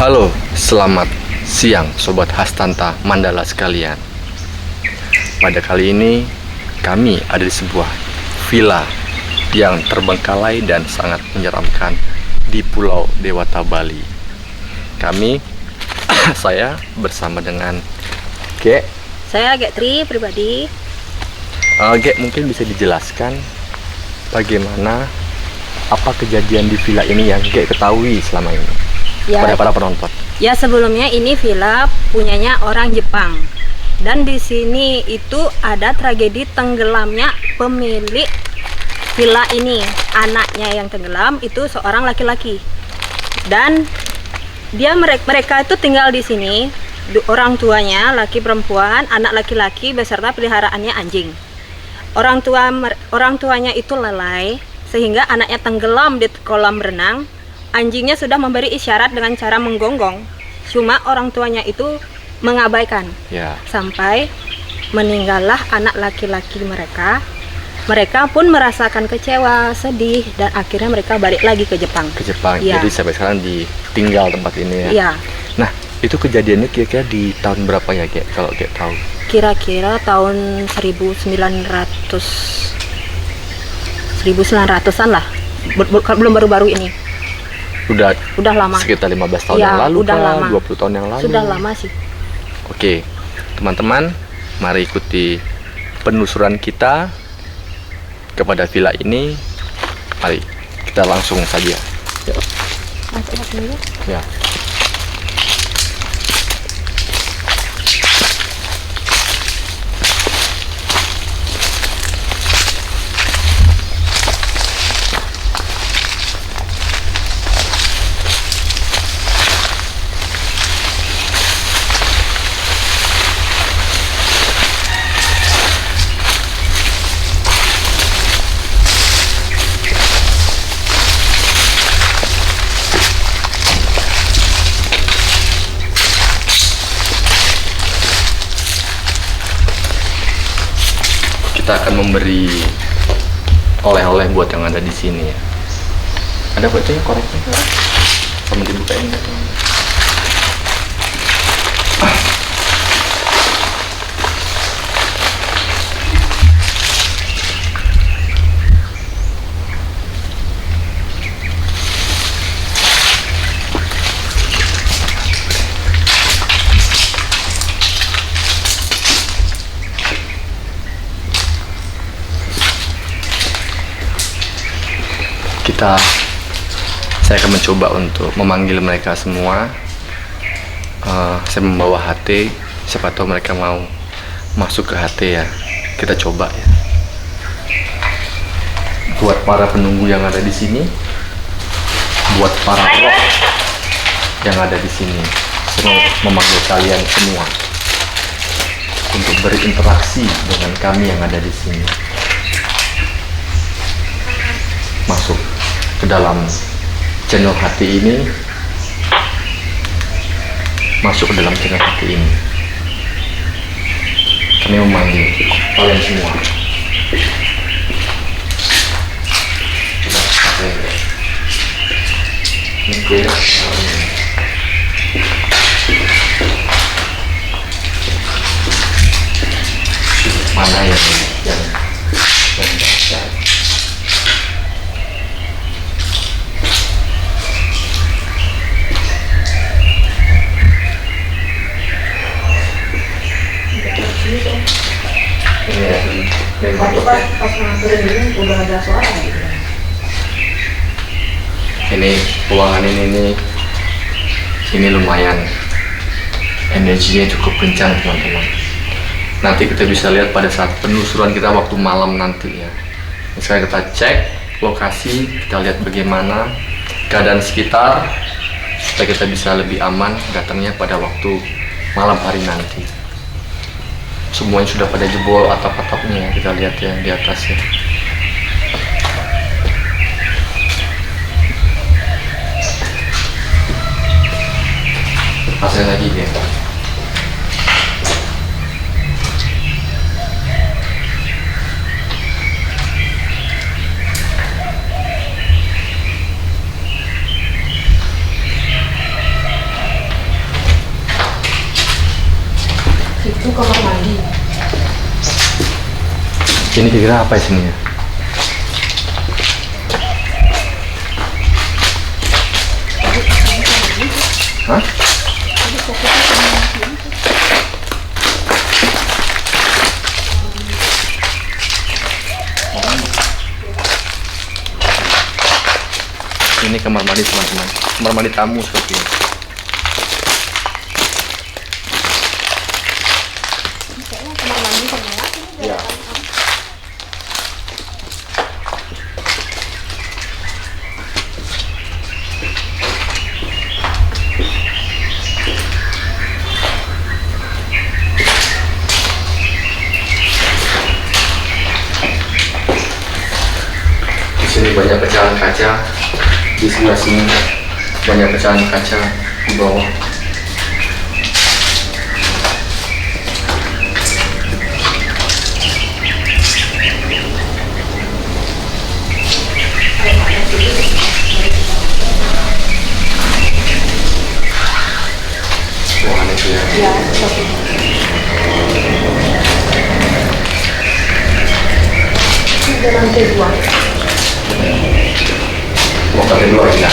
Halo, selamat siang Sobat Hastanta Mandala sekalian. Pada kali ini kami ada di sebuah villa yang terbengkalai dan sangat menyeramkan di Pulau Dewata, Bali. Kami, saya bersama dengan Gek. Saya Gek Tri pribadi. Gek, mungkin bisa dijelaskan bagaimana apa kejadian di villa ini yang Gek ketahui selama ini pada para penonton? Ya, sebelumnya ini villa punyanya orang Jepang. Dan di sini itu ada tragedi tenggelamnya pemilik villa ini. Anaknya yang tenggelam itu seorang laki-laki. Dan mereka itu tinggal di sini, orang tuanya laki perempuan, anak laki-laki beserta peliharaannya anjing. Orang tuanya itu lalai sehingga anaknya tenggelam di kolam renang. Anjingnya sudah memberi isyarat dengan cara menggonggong, cuma orang tuanya itu mengabaikan. Sampai meninggallah anak laki-laki mereka. Mereka pun merasakan kecewa, sedih, dan akhirnya mereka balik lagi ke Jepang. Ya. Jadi sampai sekarang ditinggal tempat ini ya? Iya. Nah, itu kejadiannya kira-kira di tahun berapa ya, Gek, kalau Gek tahu? Kira-kira tahun 1900-an lah, belum baru-baru ini. Udah lama. Sekitar 15 tahun ya, yang lalu, udah lama. 20 tahun yang lalu. Sudah lama sih. Oke, teman-teman, mari ikuti penelusuran kita kepada villa ini. Mari kita langsung saja. Masuk dulu. Ya. Kita akan memberi oleh-oleh buat yang ada di sini ya. Ada bacanya koreknya sama dibukain. Saya akan mencoba untuk memanggil mereka semua. Saya membawa HT, siapa tahu mereka mau masuk ke HT ya. Kita coba ya. Buat para penunggu yang ada di sini, buat para rock yang ada di sini, saya mau memanggil kalian semua untuk berinteraksi dengan kami yang ada di sini. Masuk ke dalam channel hati ini, masuk ke dalam channel hati ini. Kami memanggil kalian semua. Mana yang Pas nganterin ini udah ada suara gitu. Ini ruangan ini lumayan energinya cukup kencang teman-teman. Nanti kita bisa lihat pada saat penelusuran kita waktu malam nanti ya. Sekarang kita cek lokasi, kita lihat bagaimana keadaan sekitar supaya kita bisa lebih aman datangnya pada waktu malam hari nanti. Semuanya sudah pada jebol atap-atapnya ya, kita lihat ya di atas ya. Pasang lagi ya. Ini kira-kira apa isinya? Hah? Ini kamar mandi teman-teman, kamar mandi tamu seperti ini. Ya. Di sini banyak pecahan kaca. Di sebelah sini banyak pecahan kaca di bawah. Ruangan itu ya. Ya, ada lantai 2. Mau ke luar ya.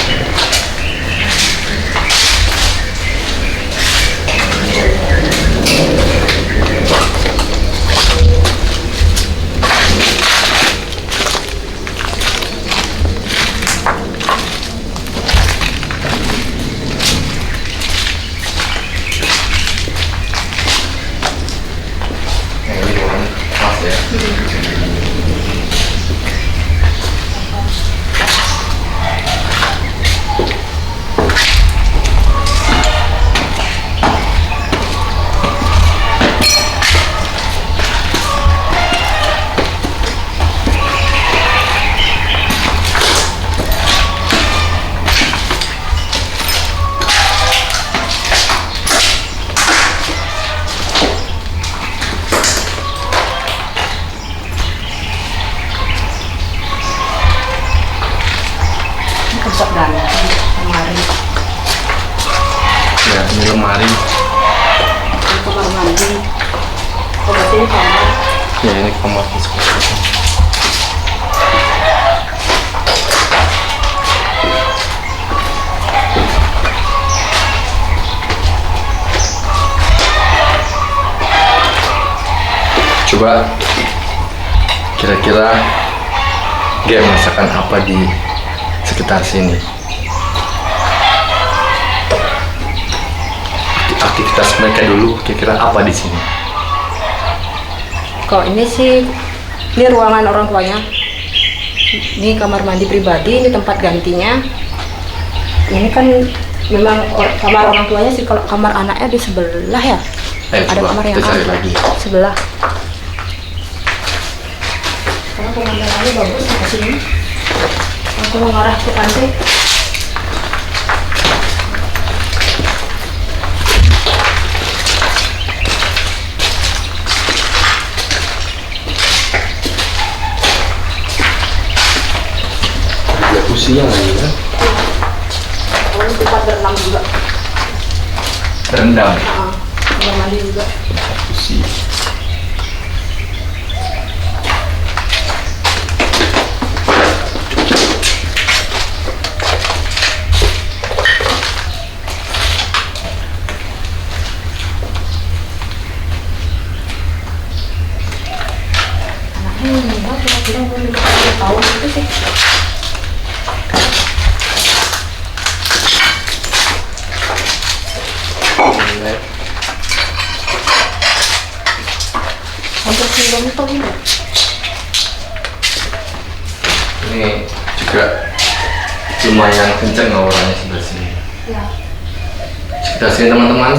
Ini ruangan kelas ya. Tempat ganti lemari. Ya, ini lemari. Ini kamar mandi. Oh, berarti ini kamar. Ya, ini kamar sekolah. Coba kira-kira dia masakan apa di sekitar sini? Aktivitas mereka dulu kira-kira apa di sini? Kok ini sih, ini ruangan orang tuanya. Ini kamar mandi pribadi, ini tempat gantinya. Ini kan memang kamar orang tuanya sih, kalau kamar anaknya di sebelah ya. Ayo, Ada coba kamar yang kita cari ada lagi. sebelah. Karena pemandangannya bagus sampai sini. Aku mengarah ke pantai. Jacuzzi-nya lagi kan? Oh, ini tempat berenang juga. Rendam. Kamar mandi juga. Jacuzzi. Anaknya meninggal kira-kira umur 50 tahun itu sih. Hampir 9 tahun ya. Ini juga lumayan kenceng auranya sebelah sini. Ya. Sekitar sini teman-teman,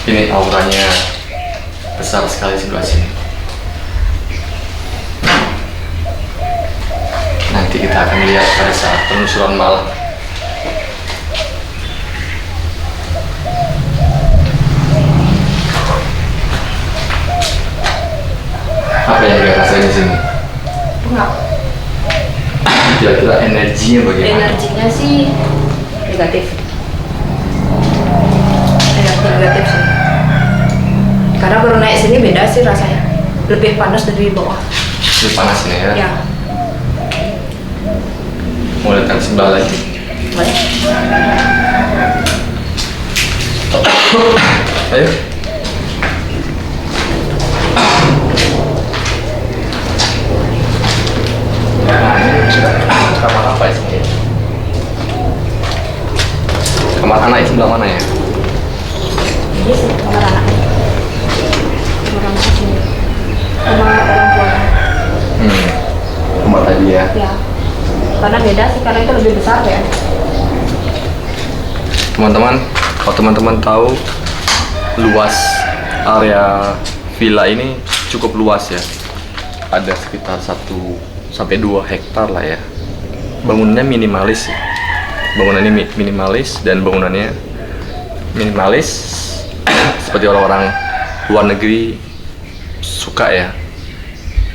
ini auranya besar sekali sebelah sini. Nanti kita akan lihat pada saat penelusuran malam. Apa yang dia rasain di sini? Enggak. Kira-kira energinya bagaimana? Energinya sih negatif. Energi negatif sih. Karena baru naik sini beda sih rasanya. Lebih panas dari bawah. Ini panas ini ya. Ya. Mau lihat yang sebelah lagi. Boleh. Ayo. Nah, ini kamar apa ya sini? Kamar anak yang sebelah mana ya? Ini sih kamar anaknya. Kamar anak sini. Kamar orang tuanya. Kamar tadi ya. Ya. Karena beda sih, karena itu lebih besar ya. Teman-teman, kalau teman-teman tahu luas area villa ini cukup luas ya. Ada sekitar 1 sampai 2 hektar lah ya. Bangunannya minimalis sih. Bangunannya minimalis dan bangunannya minimalis seperti orang-orang luar negeri suka ya.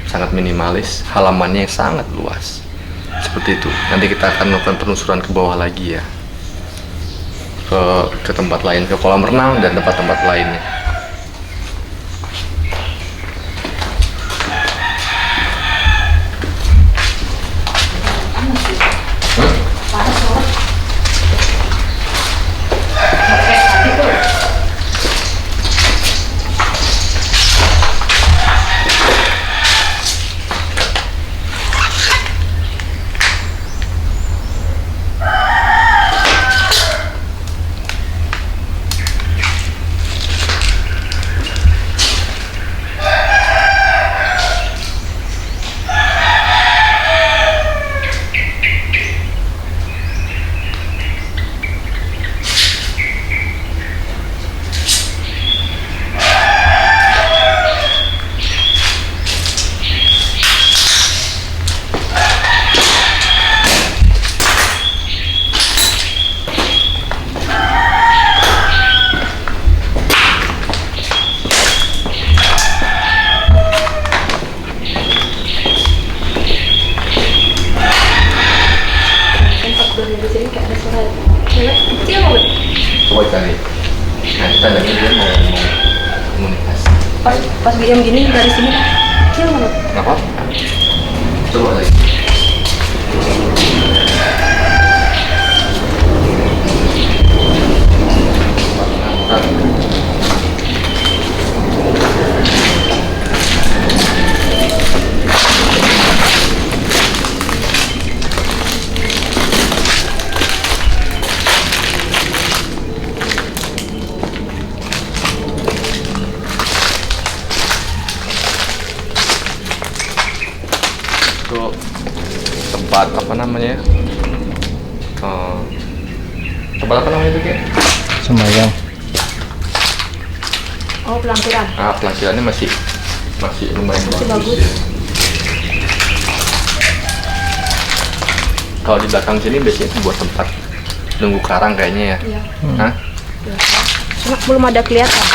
Sangat minimalis, halamannya yang sangat luas. Seperti itu. Nanti kita akan melakukan penelusuran ke bawah lagi ya. Ke tempat lain, ke kolam renang dan tempat-tempat lainnya. Coba cari. Nah, kita lagi dia mau komunikasi. Pas diam gini dari sini kecil banget. Nggak apa-apa. Coba lagi. Itu tempat apa namanya? Tempat apa namanya itu kayak? Semayang. Oh, pelampiran. Pelampirannya masih lumayan bagus. ya. Kalau di belakang sini biasanya itu buat tempat nunggu karang kayaknya ya. Iya. Hah? Cuma belum ada kelihatan.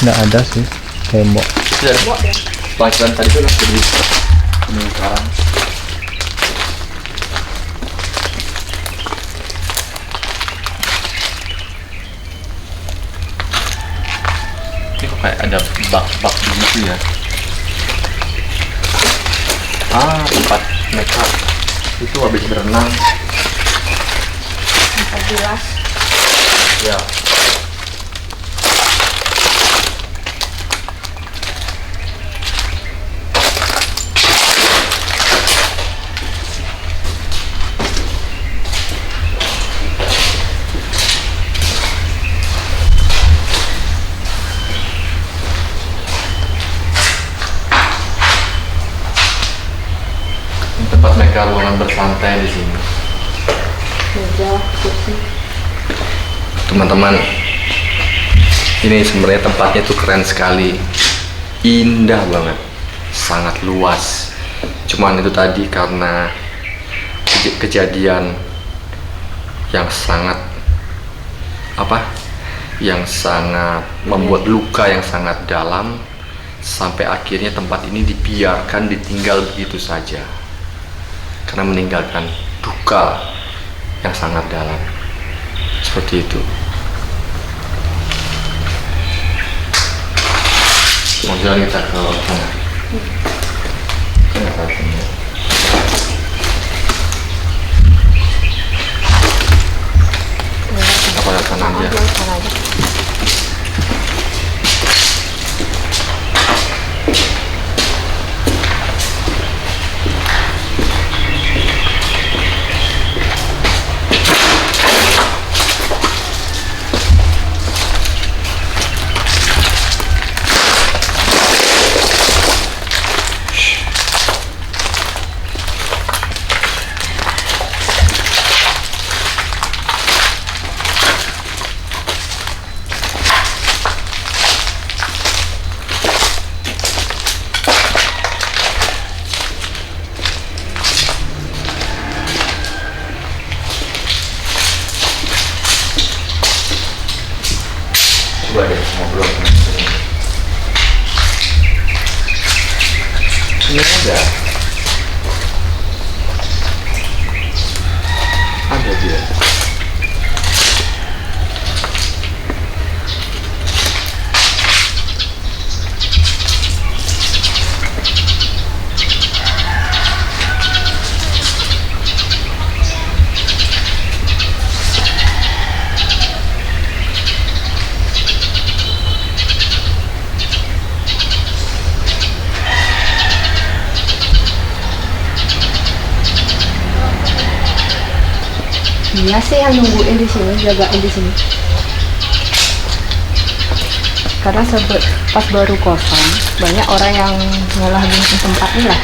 Nggak ada sih tembok. Sudah. Bawa deh. Pelampiran tadi tuh udah jadi nunggu karang. Ini kok kayak ada bak-bak begitu ya. Tempat mereka itu habis berenang. Tempat jelas. Ya. Tempat mereka ruangan bersantai di sini. Meja, kursi. Teman-teman, ini sebenarnya tempatnya tuh keren sekali, indah banget, sangat luas. Cuman itu tadi karena kejadian yang sangat membuat luka yang sangat dalam, sampai akhirnya tempat ini dibiarkan ditinggal begitu saja karena meninggalkan duka yang sangat dalam. Seperti itu. Kemudian kita ke sana. Apa datang aja? Sana aja. Coba deh ngobrol sama ini ada dia. Dia sih yang nungguin di sini, jagain di sini. Karena pas baru kosong, banyak orang yang nyalahgunakan tempat ini lah.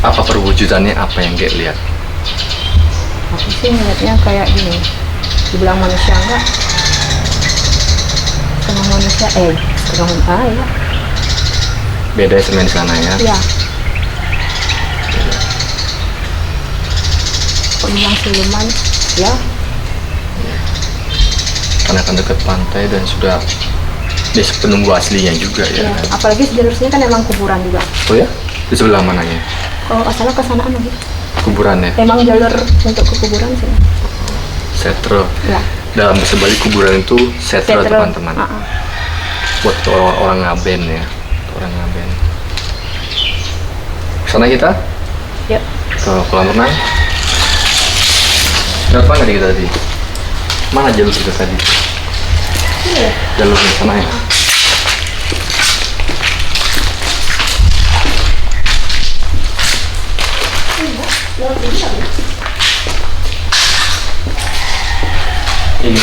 Apa perwujudannya, apa yang kayak lihat? Aku sih ngeliatnya kayak gini, dibilang manusia enggak? Setengah manusia, setengah ya. Beda sama di sana ya? Iya. Kok bilang siluman? Ya. Karena kan dekat pantai dan sudah desa penunggu aslinya juga ya. Ya. Apalagi jalur sini kan emang kuburan juga. Oh ya? Di sebelah mananya? Kalau nggak salah kesanaan lagi. Kuburannya? Emang jalur untuk ke kuburan sih. Setro. Ya. Dalam sebalik kuburan itu setro teman-teman. Buat orang-orang ngaben ya. Orang ngaben. Sana kita? Yuk. Ke kolam renang. Lewat mana kita tadi? Mana jalur kita tadi? Ini ya? Jalurnya sana ya? Ini.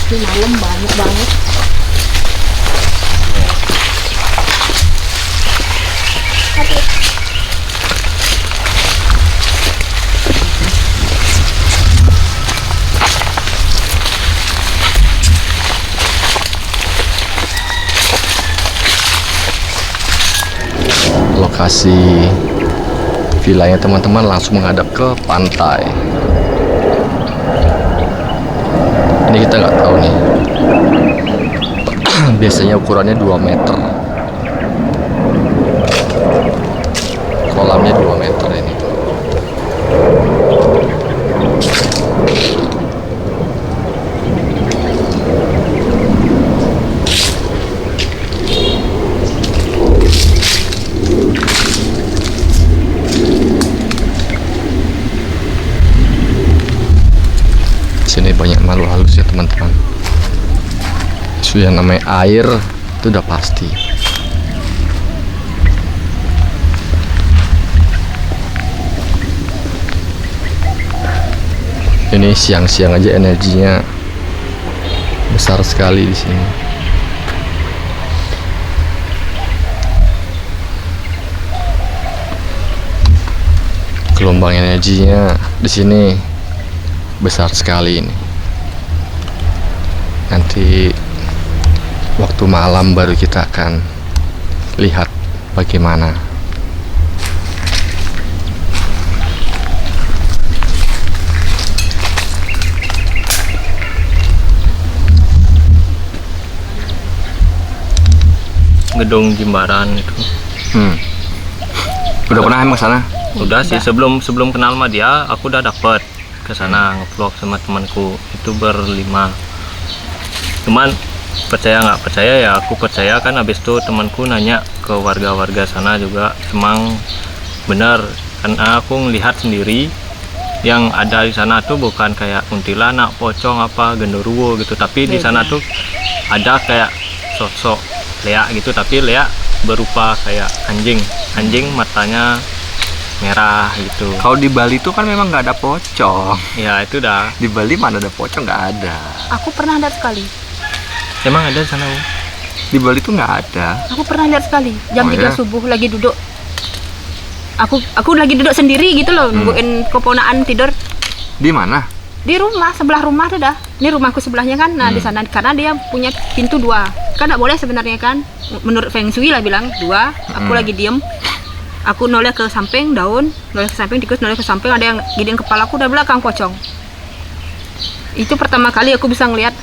Ini malam banyak banget. Lokasi vilanya teman-teman langsung menghadap ke pantai. Ini kita nggak tahu nih. Biasanya ukurannya 2 meter. Kolamnya 2 meter ini. Sini banyak makhluk halus ya teman-teman. Yang namanya air itu udah pasti. Ini siang-siang aja energinya besar sekali di sini. Gelombang energinya di sini besar sekali ini. Nanti waktu malam baru kita akan lihat bagaimana. Gedung Jimbaran itu. Udah pernah emang sana? Udah sih, sebelum kenal sama dia aku udah dapet ke sana ngevlog sama temanku itu berlima. Cuman percaya nggak percaya ya aku percaya kan. Habis itu temanku nanya ke warga-warga sana juga, emang bener karena aku ngelihat sendiri yang ada di sana tuh bukan kayak kuntilanak, pocong apa genderuwo gitu, tapi di sana tuh ada kayak sosok Lea gitu, tapi Lea berupa kayak anjing matanya merah gitu. Kalau di Bali tuh kan memang nggak ada pocong. Ya itu dah. Di Bali mana ada pocong, nggak ada. Aku pernah lihat sekali. Emang ada di sana, Bu? Di Bali tuh nggak ada. Aku pernah lihat sekali. Jam Oh, 3 ya? subuh lagi duduk. Aku lagi duduk sendiri gitu loh, nungguin keponaan tidur Di mana? di rumah, sebelah rumah tuh dah. Ini rumahku sebelahnya kan. Nah, di sana karena dia punya pintu 2. Kan enggak boleh sebenarnya kan. Menurut Feng Shui lah bilang 2. Aku lagi diem. Aku noleh ke samping daun, noleh ke samping tikus, noleh ke samping ada yang gedein kepala aku dari belakang pocong. Itu pertama kali aku bisa ngelihat.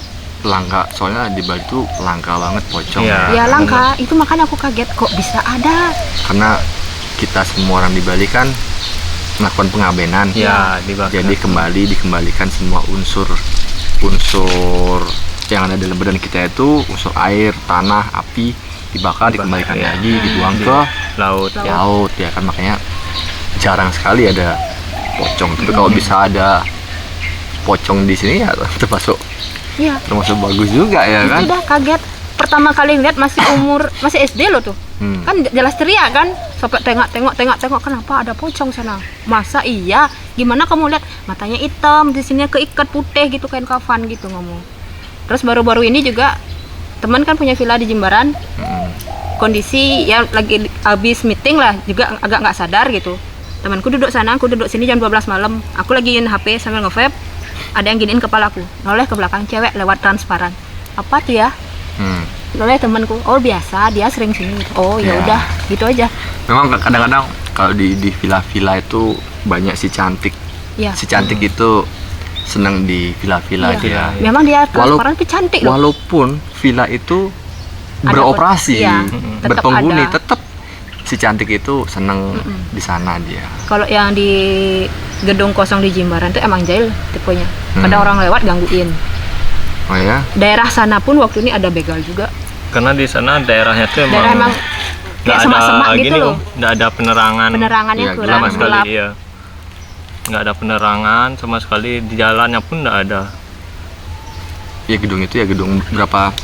Langka, soalnya di Bali tuh langka banget pocong. Iya. Ya langka, itu makanya aku kaget kok bisa ada. Karena kita semua orang di Bali kan melakukan pengabenan. Ya, dibakar. Jadi dikembalikan semua unsur yang ada dalam badan kita itu, unsur air, tanah, api, dibakar, dikembalikan ya. lagi, dibuang ke Laut. laut ya kan. Makanya jarang sekali ada pocong. Tapi kalau bisa ada pocong di sini ya termasuk Iya. bagus juga ya kan. Itu dah kaget. Pertama kali ngeliat masih SD loh tuh. Kan jelas teriak kan. Sampai tengok kenapa ada pocong sana. Masa iya? Gimana kamu lihat? Matanya hitam, di sini keikat putih gitu kain kafan gitu ngomong. Terus baru-baru ini juga teman kan punya villa di Jimbaran. Kondisi ya lagi habis meeting lah, juga agak nggak sadar gitu. Temanku duduk sana, aku duduk sini jam 12 malam. Aku lagi in HP sambil nge-vape. Ada yang giniin kepalaku, noleh ke belakang cewek lewat transparan. Apa tuh ya? Noleh temanku, oh biasa, dia sering sini. Oh ya Ya. udah, gitu aja. Memang kadang-kadang kalau di villa-villa itu banyak si cantik. Ya. Si cantik itu senang di villa-villa Iya. itu ya. Memang dia transparan tapi cantik loh. Walaupun villa itu Ada beroperasi, iya, tetap berpenghuni, ada. tetap si cantik itu senang di sana dia. Kalau yang di gedung kosong di Jimbaran tuh emang jahil tipenya. Ada orang lewat gangguin. Oh ya? Daerah sana pun waktu ini ada begal juga. Karena di sana daerahnya tuh Daerah emang nggak kayak ada semak-semak gitu gini, loh. nggak ada penerangan. Penerangannya Iya, kurang Sama sekali, gelap. iya. Nggak ada penerangan sama sekali, di jalannya pun nggak ada. Ya gedung itu ya gedung berapa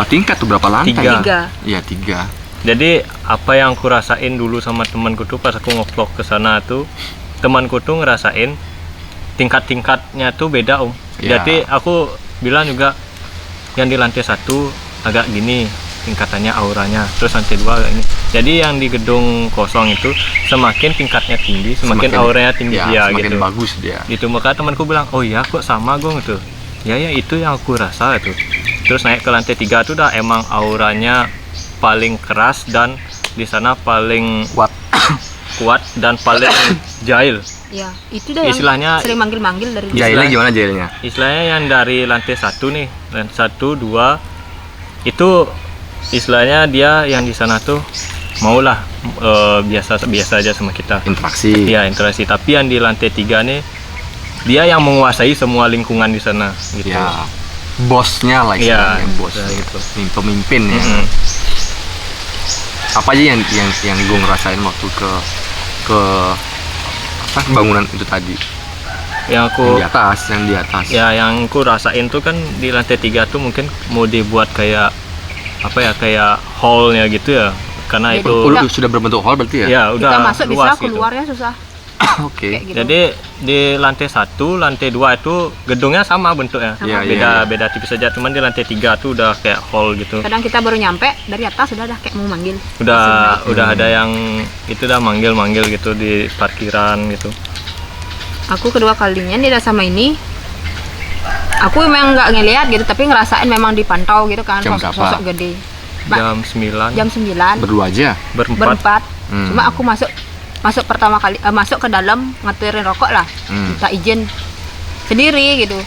tingkat tuh, berapa lantai? 3. Iya 3. Jadi apa yang aku rasain dulu sama temanku tuh pas aku nge-vlog ke sana tuh, temanku tuh ngerasain tingkat-tingkatnya tuh beda, Om. Ya. Jadi aku bilang juga yang di lantai 1 agak gini tingkatannya auranya, terus lantai 2 agak ini. Jadi yang di gedung kosong itu semakin tingkatnya tinggi, semakin auranya tinggi ya, dia semakin gitu. bagus dia. Gitu, maka temanku bilang, oh iya kok sama gue gitu. Ya itu yang aku rasa itu. Terus naik ke lantai 3 tuh dah emang auranya paling keras dan di sana paling kuat dan paling jahil. Ya, itu dah yang Istilahnya- sering manggil-manggil dari Jahilnya gimana jahilnya? Istilahnya yang dari lantai 1 nih, lantai 1, 2 itu istilahnya dia yang di sana tuh maulah biasa aja sama kita. Interaksi. Iya, interaksi. Tapi yang di lantai 3 nih dia yang menguasai semua lingkungan di sana gitu. Ya. Bosnya lah Iya, istilahnya, bos. ya gitu. Pemimpin ya. Mm-mm. Apa aja yang gue ngerasain waktu ke apa bangunan itu tadi? Yang aku Yang di atas. ya yang aku rasain tuh kan di lantai 3 tuh mungkin mau dibuat kayak apa ya, kayak hallnya gitu ya, karena Jadi itu Oh, lu sudah berbentuk hall berarti ya? ya udah kita masuk bisa, luas gitu. keluarnya susah. Oke. Kayak gitu. Jadi di lantai 1, lantai 2 itu gedungnya sama bentuknya, Sama. Iya, beda iya. beda tipis saja, cuman di lantai 3 tuh udah kayak hall gitu. Kadang kita baru nyampe dari atas udah kayak mau manggil. Udah ada yang itu udah manggil gitu di parkiran gitu. Aku kedua kalinya nih sama ini. Aku memang nggak ngeliat gitu, tapi ngerasain memang dipantau gitu kan, Jam sosok berapa? gede. Mbak, Jam 9 jam 9 Berdua aja. berempat. berempat. Hmm. Cuma aku masuk pertama kali masuk ke dalam ngaturin rokok lah. Hmm. Minta izin sendiri gitu.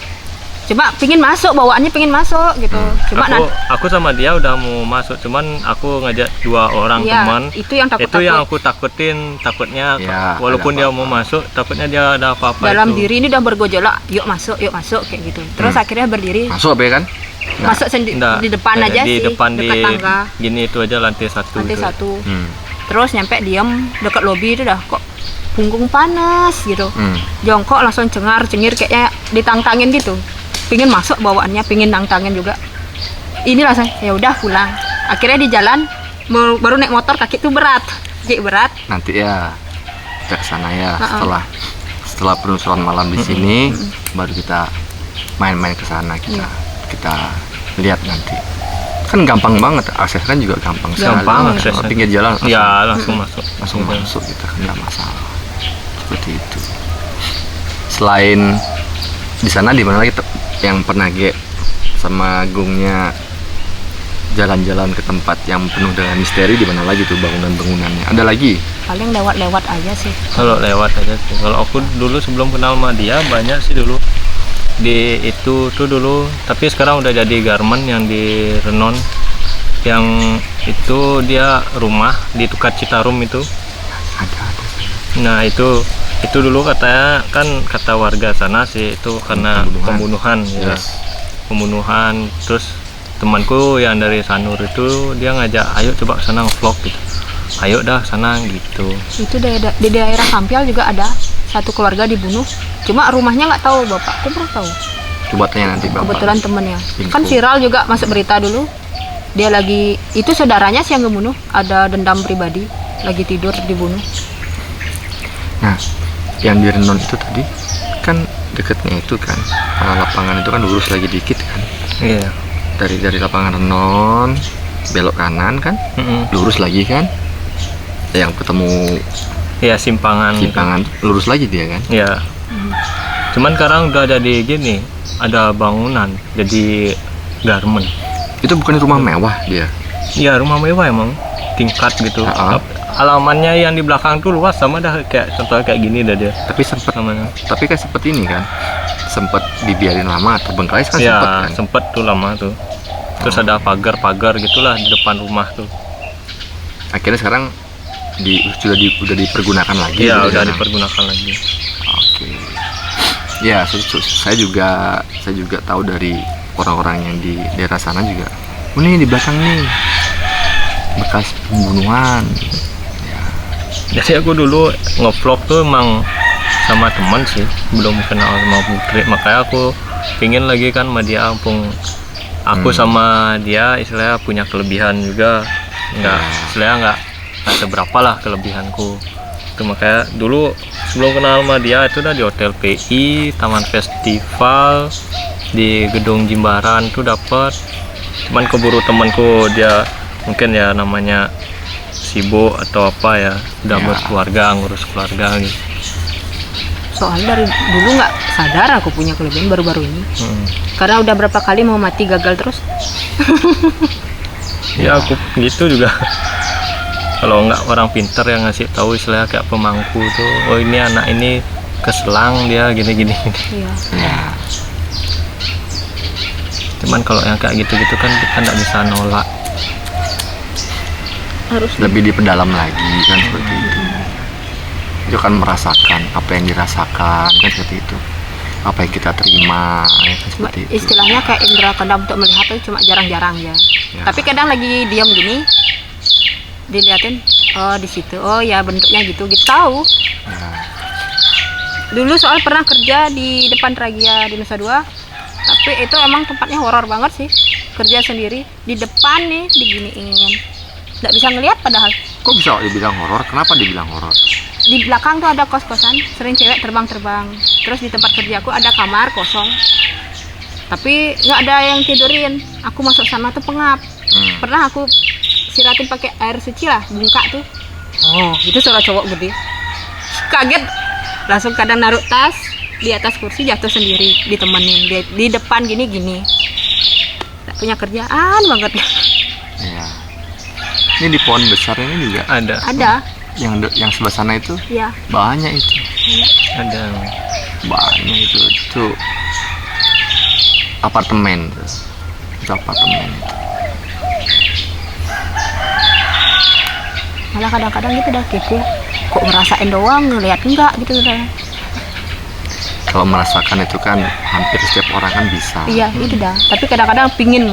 Cuma pingin masuk, bawaannya pingin masuk gitu. Cuma aku sama dia udah mau masuk, cuman aku ngajak 2 orang iya, teman. itu yang Itu yang aku takutin, takutnya Ya, walaupun ada dia mau masuk, takutnya dia ada apa-apa dalam itu. diri ini udah bergejolak, yuk masuk kayak gitu. Terus akhirnya berdiri, Masuk apa ya kan? masuk Nggak, di depan aja di sih, depan dekat di tangga, gini itu aja lantai 1 lantai itu. 1. Hmm. Terus nyampe diem dekat lobi itu dah kok punggung panas gitu. Jongkok langsung cengar-cengir kayaknya ditantangin gitu. Pingin masuk bawaannya, pingin nantangin juga. Inilah saya, ya udah pulang. Akhirnya di jalan baru naik motor kaki tuh berat. Berat. Nanti ya kita ke sana ya setelah penelusuran malam di sini baru kita main-main ke sana kita lihat nanti. Kan gampang banget, akses kan juga gampang sekali. Gampang Kalau aksesnya. pinggir jalan Ya, langsung masuk. langsung masuk kita kan nggak masalah. Seperti itu. Selain di sana di mana lagi yang pernah sama Gungnya jalan-jalan ke tempat yang penuh dengan misteri, di mana lagi tuh bangunan-bangunannya? Ada lagi? Paling lewat-lewat aja sih. Kalau lewat aja sih. Kalau aku dulu sebelum kenal sama dia banyak sih dulu di itu tuh dulu, tapi sekarang udah jadi garment yang di Renon, yang itu dia rumah di Tukar Citarum itu. Ada. Nah itu dulu katanya kan kata warga sana sih itu karena pembunuhan ya. Yes. Pembunuhan. Terus temanku yang dari Sanur itu dia ngajak ayo coba sana nge-vlog gitu. Ayo dah sana gitu. Itu di daerah Kampial juga ada satu keluarga dibunuh. Cuma rumahnya nggak tahu, bapakku belum tahu. Coba tanya nanti Bapak. Kebetulan temennya. Info. Kan viral juga masuk berita dulu. Dia lagi, itu saudaranya sih yang ngebunuh. Ada dendam pribadi, lagi tidur dibunuh. Nah, yang di Renon itu tadi kan deketnya itu kan lapangan itu kan lurus lagi dikit kan. Iya. Dari lapangan Renon belok kanan kan, lurus lagi kan. Yang ketemu Iya simpangan. lurus lagi dia kan. Iya. Cuman sekarang udah jadi gini, ada bangunan jadi garment. Itu bukan rumah mewah dia. Iya rumah mewah emang tingkat gitu. Halamannya yang di belakang tuh luas sama dah kayak contohnya kayak gini dah dia. Tapi sempat Namanya. tapi kan sempet ini kan. Sempet dibiarin lama terbengkalai kan Iya sempet kan. sempet tuh lama tuh. Terus ada pagar-pagar gitulah di depan rumah tuh. Akhirnya sekarang udah dipergunakan lagi. Iya gitu udah kan? dipergunakan lagi. Oke. Ya, saya juga tahu dari orang-orang yang di daerah sana juga. Oh, nih di belakang nih bekas pembunuhan. Jadi aku dulu nge-vlog tuh emang sama teman sih, belum kenal sama Putri. Makanya aku pingin lagi kan sama dia, aku sama dia istilahnya punya kelebihan juga. Istilahnya nggak seberapa lah kelebihanku. Itu makanya dulu sebelum kenal sama dia itu udah di Hotel PI, Taman Festival, di Gedung Jimbaran tuh dapet. Cuman keburu temanku dia mungkin ya namanya sibuk atau apa ya, udah berkeluarga, ngurus keluarga gitu. Soalnya dari dulu nggak sadar aku punya kelebihan baru-baru ini. Karena udah berapa kali mau mati gagal terus. Ya aku gitu juga. Kalau nggak orang pinter yang ngasih tahu istilahnya kayak pemangku tuh, oh ini anak ini keselang dia gini-gini. Iya. Ya. Cuman kalau yang kayak gitu-gitu kan kita nggak bisa nolak. Harus Lebih diperdalam lagi kan seperti itu. Itu kan merasakan apa yang dirasakan kan seperti itu. Apa yang kita terima ya kan seperti itu. istilahnya kayak indera keenam untuk melihat itu cuma jarang-jarang ya. Ya. Tapi kadang lagi diam gini, diliatin, oh di situ, oh ya bentuknya gitu tahu. Ya. Dulu soal pernah kerja di depan Tragia di Nusa Dua, tapi itu emang tempatnya horor banget sih. Kerja sendiri di depan nih diginiin, nggak bisa ngelihat padahal. Kok bisa dibilang horor? Kenapa dibilang horor? Di belakang tuh ada kos-kosan, sering cewek terbang-terbang. Terus di tempat kerjaku ada kamar kosong, tapi nggak ada yang tidurin. Aku masuk sana tuh pengap. Pernah aku siratin pakai air suci lah, bungka tuh. Oh, itu suara cowok gede. Kaget, langsung kadang naruh tas di atas kursi, jatuh sendiri, ditemenin di depan gini-gini. Tak punya kerjaan banget. Ya. Ini di pohon besar ini juga Ada yang sebelah sana itu Ya. banyak itu. ada Banyak itu apartemen. Itu apartemen. Malah kadang-kadang gitu dah kepo, kok ngerasain doang, ngeliat enggak gitu dah. Kalau merasakan itu kan hampir setiap orang kan bisa. Iya itu dah, tapi kadang-kadang pingin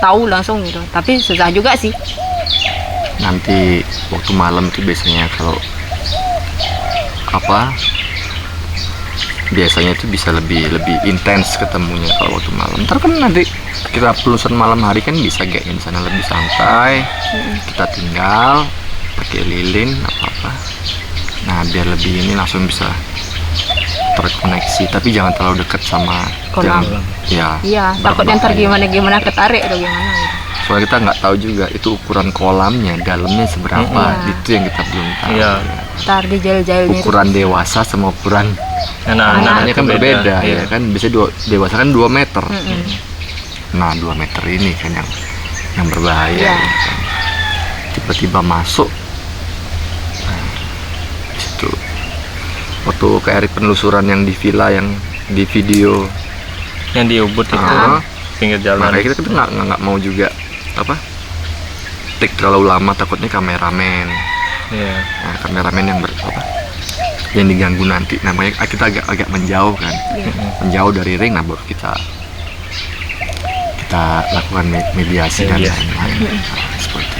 tahu langsung gitu, tapi susah juga sih. Nanti waktu malam itu biasanya kalau apa, biasanya itu bisa lebih intens ketemunya kalau waktu malam. Ntar kan nanti kita penelusuran malam hari kan bisa kayak di sana lebih santai, kita tinggal pakai lilin apa. Nah biar lebih ini langsung bisa terkoneksi, tapi jangan terlalu dekat sama Kolam. Ya. Iya, takutnya ntar gimana ketarik atau gimana gitu. Soalnya kita nggak tahu juga itu ukuran kolamnya dalamnya seberapa, Iya. itu yang kita belum tahu. Iya. Ntar di jail-jailnya Ukuran dewasa sama ukuran Anak-anak anaknya kan itu berbeda Iya. ya kan. Biasanya dewasa kan 2 meter. Nah 2 meter ini kan yang berbahaya. Iya. ya kan. Tiba-tiba masuk. Nah, itu waktu ke area penelusuran yang di villa yang di video. Yang di Ubud itu Ah. pinggir jalan. Makanya kita nggak mau juga apa take terlalu lama, takutnya kameramen. Iya. Nah, kameramen yang diganggu nanti. Namanya kita agak menjauh kan, menjauh dari ring. Nah baru kita lakukan mediasi dan Mediasi. lain-lain. Nah, seperti